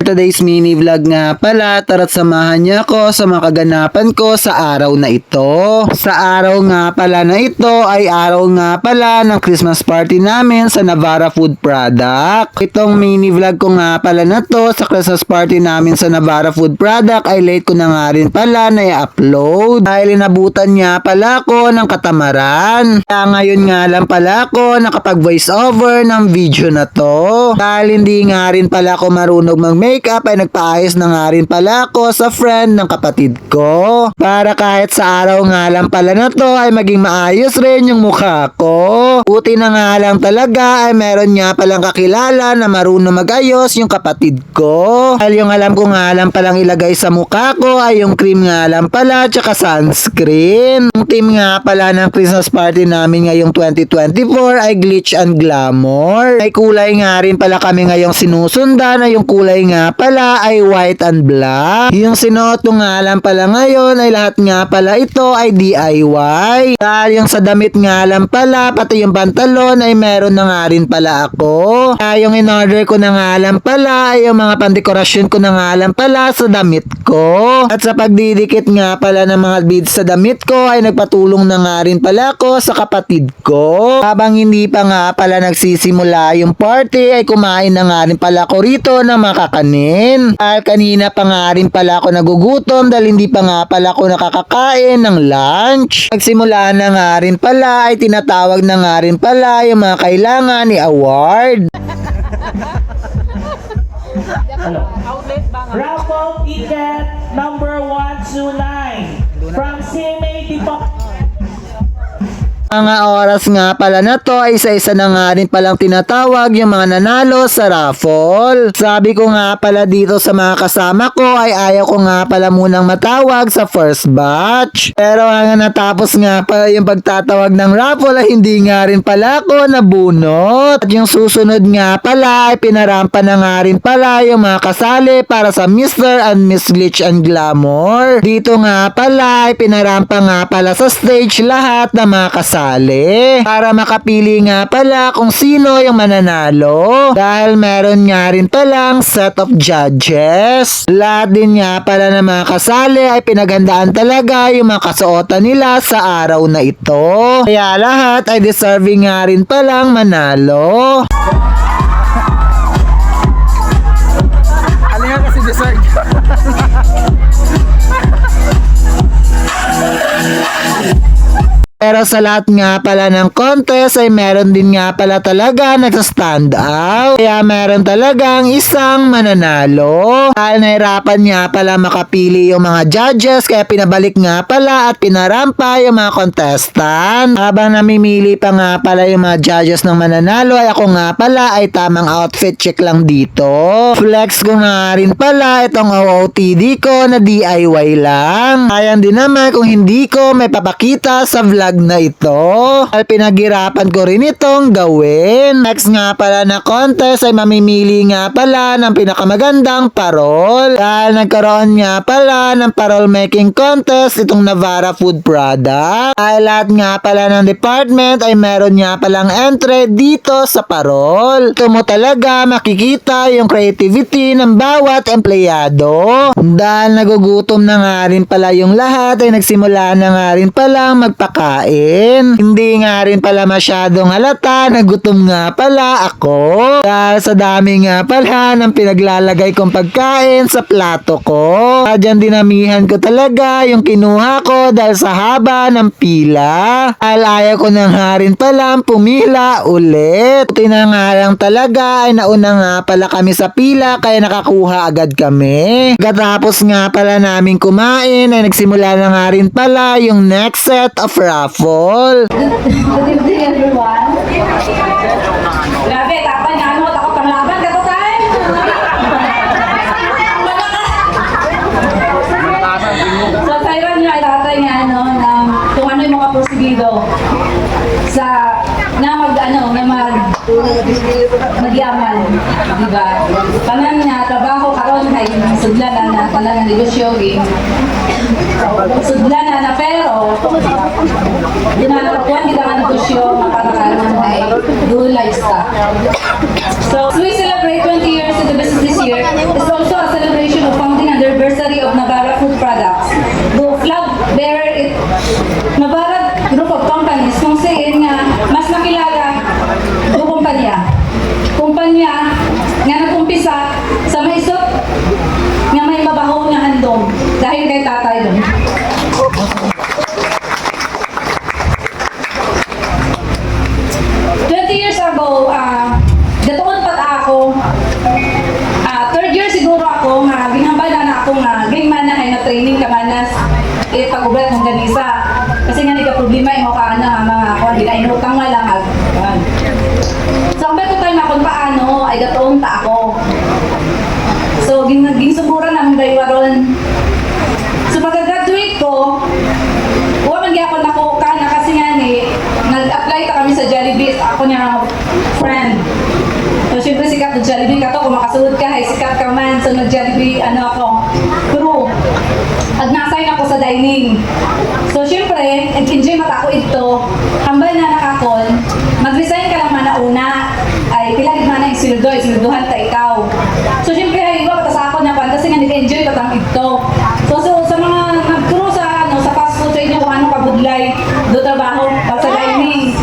Today's mini vlog nga pala, tara't samahan niyo ako sa mga kaganapan ko sa araw na ito. Sa araw nga pala na ito ay araw nga pala ng Christmas party namin sa Navarra Food Product. Itong mini vlog ko nga pala na to sa Christmas party namin sa Navarra Food Product ay late ko na nga rin pala na i-upload dahil inabutan nga pala ako ng katamaran. Kaya ngayon nga lang pala ako nakapag voice over ng video na to. Dahil hindi nga rin pala ako marunong mag-makeup ay nagpaayos na nga rin pala ako sa friend ng kapatid ko. Para kahit sa araw nga lang pala na to ay maging maayos rin yung mukha ko. Buti na nga lang talaga ay meron nga palang kakilala na marunong mag-ayos yung kapatid ko. Dahil yung alam ko nga lang palang ilagay sa mukha ko ay yung cream nga lang pala tsaka sunscreen. Yung team nga pala ng Christmas party namin ngayong 2024 ay Glitch and Glamour. May kulay nga rin pala kami ngayong sinusundan na yung kulay nga pala ay white and black. Yung sinuot ko nga lang pala ngayon ay lahat nga pala ito ay DIY. Dahil yung sa damit nga lang pala pati yung pantalon ay meron na nga rin pala ako. Kaya yung in-order ko na nga lang pala ay yung mga pandekorasyon ko na nga lang pala sa damit ko. At sa pagdidikit nga pala ng mga beads sa damit ko ay nagpatulong na nga rin pala ako sa kapatid ko. Habang hindi pa nga pala nagsisimula yung party ay kumain na nga rin pala ako rito ng mga kakanin. Dahil kanina pa nga rin pala ako nagugutom dahil hindi pa nga pala ako nakakakain ng lunch. Nagsimula na nga rin pala ay tinatawag na nga rin pala yung mga kailangan ni award. Raffle ticket number 129 from CMA Depot. Mga oras nga pala na to ay isa-isa na nga rin palang tinatawag yung mga nanalo sa raffle. Sabi ko nga pala dito sa mga kasama ko ay ayaw ko nga pala munang matawag sa first batch. Pero hanggang natapos nga pala yung pagtatawag ng raffle ay hindi nga rin pala ako nabunot. At yung susunod nga pala ay pinarampa na nga rin pala yung mga kasali para sa Mr. and Miss Glitch and Glamour. Dito nga pala ay pinarampa nga pala sa stage lahat ng mga kasali para makapili nga pala kung sino yung mananalo dahil meron nga rin palang set of judges. Lahat din nga pala ng mga kasali ay pinaghandaan talaga yung mga kasuotan nila sa araw na ito. Kaya lahat ay deserving nga rin palang manalo. Ano nga kasi deserve? Pero sa lahat nga pala ng contest ay meron din nga pala talaga nagsa-stand out. Kaya meron talagang isang mananalo. Dahil nahirapan nga pala makapili yung mga judges kaya pinabalik nga pala at pinarampa yung mga contestant. Habang namimili pa nga pala yung mga judges ng mananalo ay ako nga pala ay tamang outfit check lang dito. Flex ko nga rin pala itong OOTD ko na DIY lang. Sayang din naman kung hindi ko may papakita sa vlog na ito. Dahil pinaghirapan ko rin itong gawin. Next nga pala na contest ay mamimili nga pala ng pinakamagandang parol. Dahil nagkaroon nga pala ng parol making contest itong Navarra Food Product. Dahil lahat nga pala ng department ay meron nga palang entry dito sa parol. Ito mo talaga makikita yung creativity ng bawat empleyado. Dahil nagugutom na nga rin pala yung lahat ay nagsimula na nga rin palang magpakain. Hindi nga rin pala masyadong halata, nagutom nga pala ako. Dahil sa dami nga pala ng pinaglalagay kong pagkain sa plato ko. Diyan dinamihan ko talaga yung kinuha ko dahil sa haba ng pila. Dahil ayaw ko na nga rin pala pumila ulit. Buti na nga lang talaga ay nauna nga pala kami sa pila kaya nakakuha agad kami. Katapos nga pala namin kumain ay nagsimula na nga rin pala yung next set of raffle. Good evening, everyone. Grabe, tapan nga ano, takot pang laban, kato tayo. So, Tyron nyo ay tatay nga ano, kung ano yung mga prosigido sa, magyaman, diba? Tanan nga, trabaho karon kay sudlan na tanan nga negosyo, sudlan na pero dinanakuan kita nga negosyo makakakaroon ay dual lifestyle. So we celebrate 20 years in the business this year. It's also makakubrat ng ganisa. Kasi nga nagka problema yung mga mga kung di na inutang nga lang. So ang beto tayo makon paano ay gatoon ta ako. So ginsugura na mong daywaron. So pagka-graduate ko, huwag magyakon ako kana kasi nga ni nag-apply ta kami sa Jollibee. Ako niya friend. So syempre sikat ng Jollibee ka to, kung makasunod ka, ay sikat ka man. So nag-Jollibee, ako, crew. At na-assign ako sa dining. So syempre, enjoy mata ako ito. Hambal na nakakon, mag-resign ka lang man na una. Ay, kilagid man na yung sinulduhan ta ikaw. So syempre, ay iba pa sa ako na pan, kasi nga nag-enjoy ka tang ito. So sa mga nag-crew sa, sa fast food sa inyo, kung ano kabudlay, do trabaho, pag sa dining.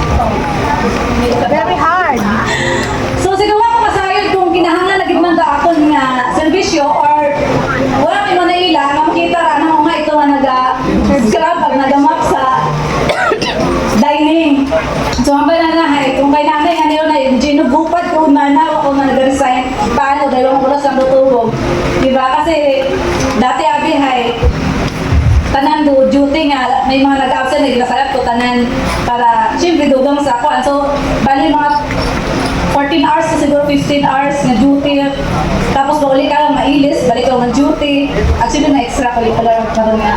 Very hard. So siguro ako masayod kung kinahanglan na gid man ta akon nga serbisyo or wala kay mo na ila nga makita ra ano nga ito nga scrub pag nagamap sa dining. So ang na hay kung kay nanay nga niyo na ginugupad ko manaw ako nga nag-resign paano dahil ako oras ang tutulog. Diba? Kasi dati abi hay tanan do duty nga may mga nag-absent na ginasalat ko tanan para syempre dugang sa ako. So bali mga 14 hours na siguro 15 hours nga duty. Tapos mauli ka lang mailis, balik ka ng duty. Actually na extra ko pala karon nga